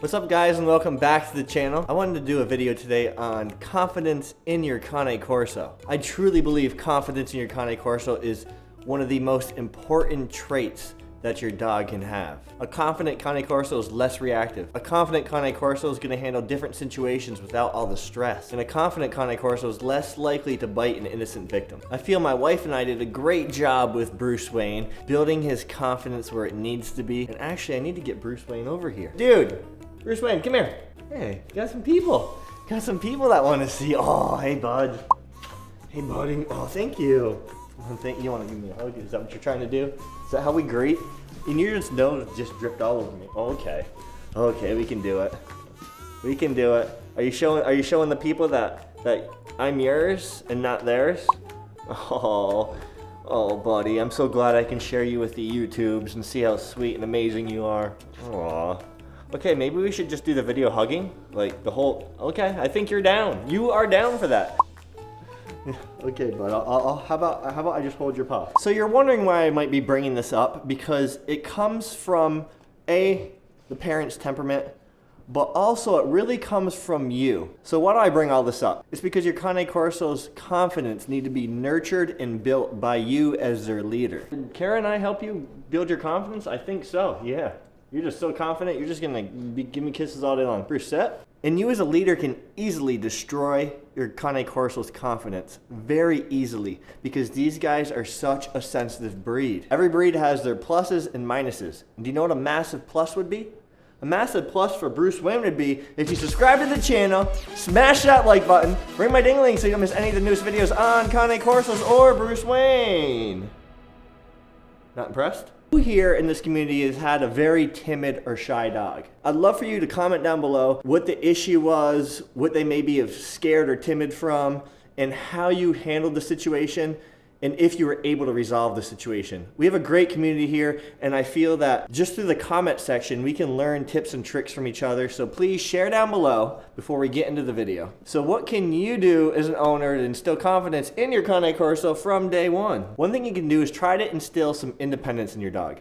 What's up guys, and welcome back to the channel. I wanted to do a video today on confidence in your Cane Corso. I truly believe confidence in your Cane Corso is one of the most important traits that your dog can have. A confident Cane Corso is less reactive. A confident Cane Corso is gonna handle different situations without all the stress. And a confident Cane Corso is less likely to bite an innocent victim. I feel my wife and I did a great job with Bruce Wayne, building his confidence where it needs to be. And actually, I need to get Bruce Wayne over here. Dude, Bruce Wayne, come here. Hey, got some people. Got some people that wanna see. Oh, hey bud. Hey buddy, oh, thank you. You want to give me a hug? Is that what you're trying to do? Is that how we greet? And your nose just dripped all over me. Okay. Okay, we can do it. We can do it. Are you showing the people that I'm yours and not theirs? Oh, buddy, I'm so glad I can share you with the YouTubes and see how sweet and amazing you are. Aw. Okay, maybe we should just do the video hugging, like the whole. Okay, I think you're down. You are down for that. Okay, but how about I just hold your paw? So you're wondering why I might be bringing this up, because it comes from the parent's temperament, but also it really comes from you. So why do I bring all this up? It's because your Cane Corso's confidence need to be nurtured and built by you as their leader. Did Kara and I help you build your confidence? I think so, yeah. You're just so confident, you're just gonna give me kisses all day long. Bruce, set. And you as a leader can easily destroy your Cane Corso's confidence very easily, because these guys are such a sensitive breed. Every breed has their pluses and minuses. And do you know what a massive plus would be? A massive plus for Bruce Wayne would be if you subscribe to the channel, smash that like button, ring my ding-a-ling so you don't miss any of the newest videos on Cane Corsos or Bruce Wayne. Not impressed? Who here in this community has had a very timid or shy dog? I'd love for you to comment down below what the issue was, what they maybe have scared or timid from, and how you handled the situation, and if you were able to resolve the situation. We have a great community here, and I feel that just through the comment section, we can learn tips and tricks from each other, so please share down below before we get into the video. So what can you do as an owner to instill confidence in your Cane Corso from day one? One thing you can do is try to instill some independence in your dog.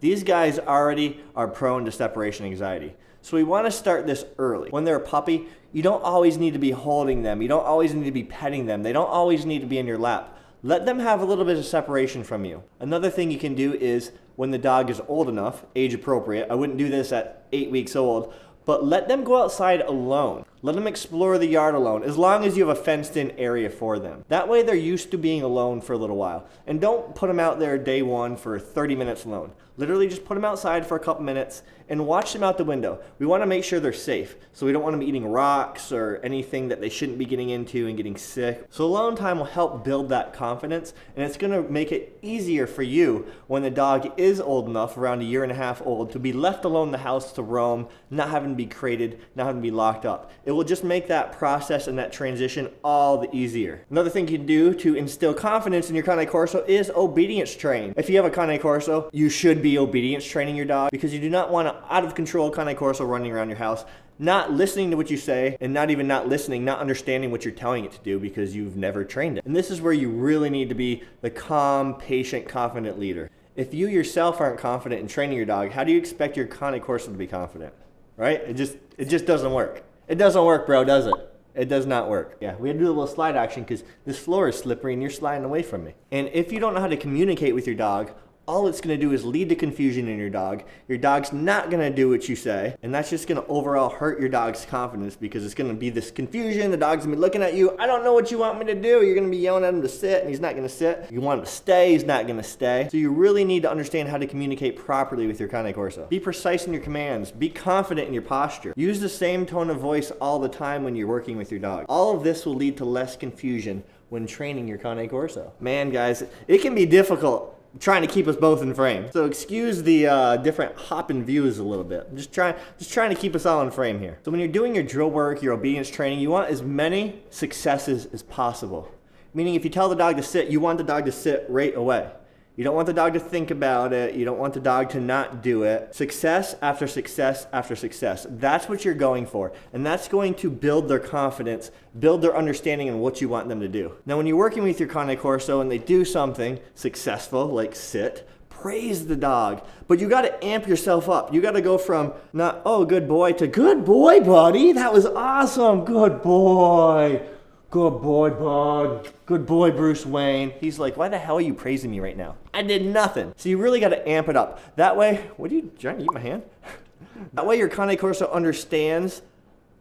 These guys already are prone to separation anxiety. So we want to start this early. When they're a puppy, you don't always need to be holding them. You don't always need to be petting them. They don't always need to be in your lap. Let them have a little bit of separation from you. Another thing you can do is when the dog is old enough, age appropriate, I wouldn't do this at 8 weeks old, but let them go outside alone. Let them explore the yard alone, as long as you have a fenced in area for them. That way they're used to being alone for a little while. And don't put them out there day one for 30 minutes alone. Literally just put them outside for a couple minutes and watch them out the window. We want to make sure they're safe. So we don't want them eating rocks or anything that they shouldn't be getting into and getting sick. So alone time will help build that confidence, and it's going to make it easier for you when the dog is old enough, around 1.5 years old, to be left alone in the house to roam, not having to be crated, not having to be locked up. It will just make that process and that transition all the easier. Another thing you can do to instill confidence in your Cane Corso is obedience train. If you have a Cane Corso, you should be obedience training your dog, because you do not want an out of control Cane Corso running around your house, not listening to what you say, and not even not listening, not understanding what you're telling it to do because you've never trained it. And this is where you really need to be the calm, patient, confident leader. If you yourself aren't confident in training your dog, how do you expect your Cane Corso to be confident? Right? It just doesn't work. It doesn't work, bro, does it? It does not work. Yeah, we had to do a little slide action because this floor is slippery and you're sliding away from me. And if you don't know how to communicate with your dog, all it's going to do is lead to confusion in your dog. Your dog's not going to do what you say, and that's just going to overall hurt your dog's confidence, because it's going to be this confusion. The dog's going to be looking at you. I don't know what you want me to do. You're going to be yelling at him to sit, and he's not going to sit. You want him to stay, he's not going to stay. So you really need to understand how to communicate properly with your Cane Corso. Be precise in your commands. Be confident in your posture. Use the same tone of voice all the time when you're working with your dog. All of this will lead to less confusion when training your Cane Corso. Man, guys, it can be difficult trying to keep us both in frame. So excuse the different hopping views a little bit. I'm just trying to keep us all in frame here. So when you're doing your drill work, your obedience training, you want as many successes as possible. Meaning if you tell the dog to sit, you want the dog to sit right away. You don't want the dog to think about it. You don't want the dog to not do it. Success after success after success. That's what you're going for. And that's going to build their confidence, build their understanding in what you want them to do. Now, when you're working with your Cane Corso and they do something successful, like sit, praise the dog, but you got to amp yourself up. You got to go from not, oh, good boy, to good boy, buddy. That was awesome. Good boy. Good boy, bud. Good boy, Bruce Wayne. He's like, why the hell are you praising me right now? I did nothing. So you really got to amp it up. That way, what are you trying to eat my hand? That way your Cane Corso understands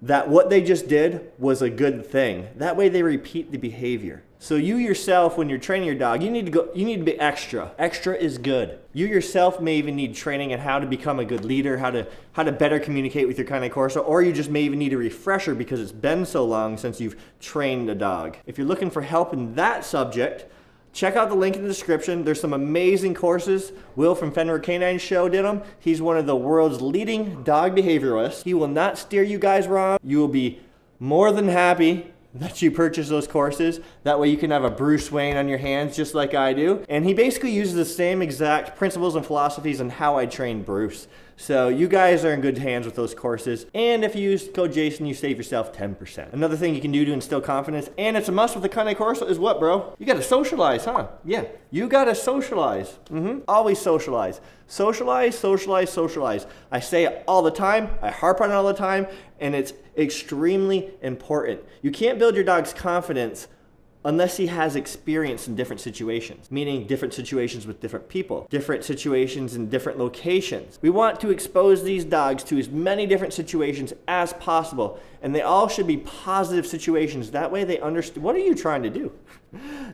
that what they just did was a good thing. That way they repeat the behavior. So you yourself, when you're training your dog, you need to be extra. Extra is good. You yourself may even need training on how to become a good leader, how to better communicate with your Cane Corso, or you just may even need a refresher because it's been so long since you've trained a dog. If you're looking for help in that subject, check out the link in the description. There's some amazing courses. Will from Fenrir Canine Show did them. He's one of the world's leading dog behavioralists. He will not steer you guys wrong. You will be more than happy that you purchase those courses. That way you can have a Bruce Wayne on your hands just like I do. And he basically uses the same exact principles and philosophies on how I train Bruce. So you guys are in good hands with those courses. And if you use code Jason, you save yourself 10%. Another thing you can do to instill confidence, and it's a must with the Cane Corso, is what, bro? You gotta socialize, huh? Yeah, you gotta socialize. Always socialize. Socialize, socialize, socialize. I say it all the time, I harp on it all the time, and it's extremely important. You can't build your dog's confidence unless he has experience in different situations, meaning different situations with different people, different situations in different locations. We want to expose these dogs to as many different situations as possible, and they all should be positive situations. That way they understand, what are you trying to do?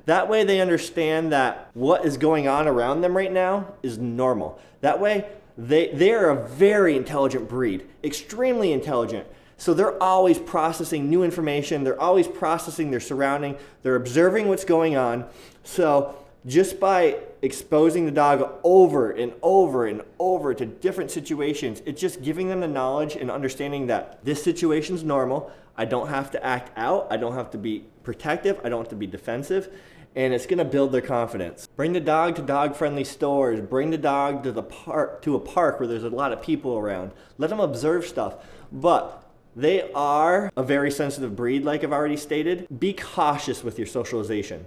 That way they understand that what is going on around them right now is normal. That way they are a very intelligent breed, extremely intelligent. So they're always processing new information. They're always processing their surrounding. They're observing what's going on. So just by exposing the dog over and over and over to different situations, it's just giving them the knowledge and understanding that this situation's normal. I don't have to act out. I don't have to be protective. I don't have to be defensive. And it's gonna build their confidence. Bring the dog to dog-friendly stores. Bring the dog to a park where there's a lot of people around. Let them observe stuff. But they are a very sensitive breed, like I've already stated. Be cautious with your socialization.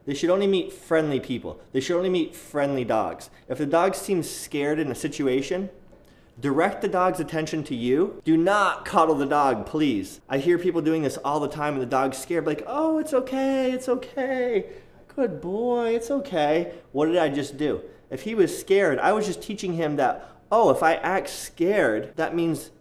They should only meet friendly people. They should only meet friendly dogs. If the dog seems scared in a situation, direct the dog's attention to you. Do not cuddle the dog, please. I hear people doing this all the time and the dog's scared, like, oh, it's okay, it's okay. Good boy, it's okay. What did I just do? If he was scared, I was just teaching him that, oh, if I act scared, that means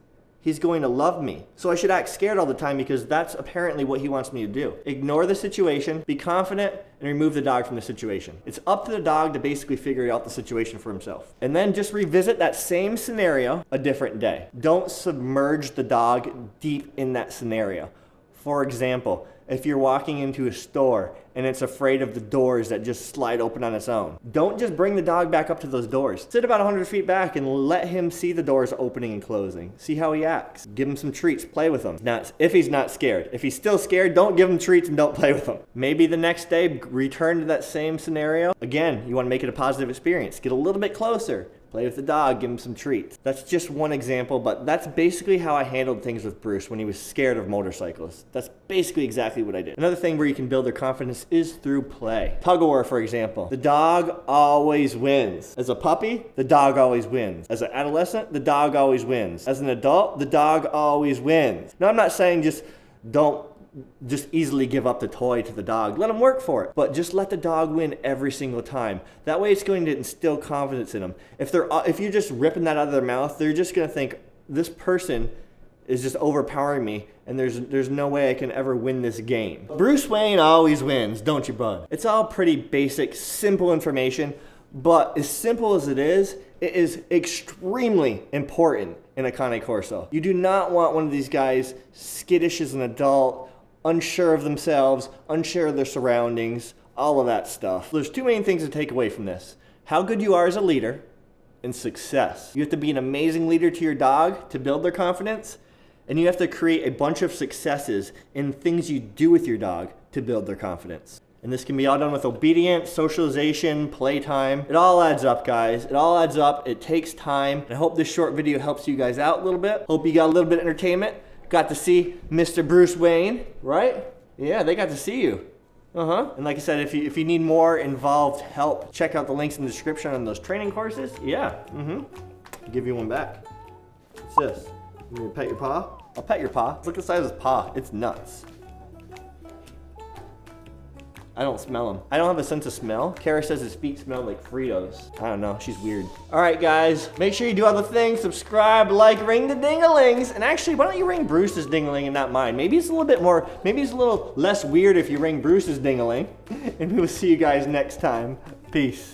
he's going to love me. So I should act scared all the time because that's apparently what he wants me to do. Ignore the situation, be confident, and remove the dog from the situation. It's up to the dog to basically figure out the situation for himself. And then just revisit that same scenario a different day. Don't submerge the dog deep in that scenario. For example, if you're walking into a store and it's afraid of the doors that just slide open on its own, don't just bring the dog back up to those doors. Sit about 100 feet back and let him see the doors opening and closing. See how he acts. Give him some treats, play with him. If he's not scared. If he's still scared, don't give him treats and don't play with him. Maybe the next day, return to that same scenario. Again, you want to make it a positive experience. Get a little bit closer. Play with the dog, give him some treats. That's just one example, but that's basically how I handled things with Bruce when he was scared of motorcycles. That's basically exactly what I did. Another thing where you can build their confidence is through play. Tug O'war, for example. The dog always wins. As a puppy, the dog always wins. As an adolescent, the dog always wins. As an adult, the dog always wins. Now, I'm not saying don't easily give up the toy to the dog. Let him work for it, but just let the dog win every single time. That way it's going to instill confidence in them. If you're just ripping that out of their mouth, they're just going to think, this person is just overpowering me and there's no way I can ever win this game. Bruce Wayne always wins, don't you, bud? It's all pretty basic, simple information, but as simple as it is extremely important in a Cane Corso. You do not want one of these guys skittish as an adult, unsure of themselves, unsure of their surroundings, all of that stuff. There's two main things to take away from this. How good you are as a leader and success. You have to be an amazing leader to your dog to build their confidence, and you have to create a bunch of successes in things you do with your dog to build their confidence. And this can be all done with obedience, socialization, playtime. It all adds up, guys. It all adds up. It takes time. And I hope this short video helps you guys out a little bit. Hope you got a little bit of entertainment. Got to see Mr. Bruce Wayne, right? Yeah, they got to see you. And like I said, if you need more involved help, check out the links in the description on those training courses. Yeah, I'll give you one back. What's this? You want me to pet your paw? I'll pet your paw. Look at the size of his paw. It's nuts. I don't smell him. I don't have a sense of smell. Kara says his feet smell like Fritos. I don't know, she's weird. All right, guys, make sure you do all the things. Subscribe, like, ring the ding-a-lings. And actually, why don't you ring Bruce's ding-a-ling and not mine? Maybe it's a little bit more, maybe it's a little less weird if you ring Bruce's ding-a-ling. And we will see you guys next time. Peace.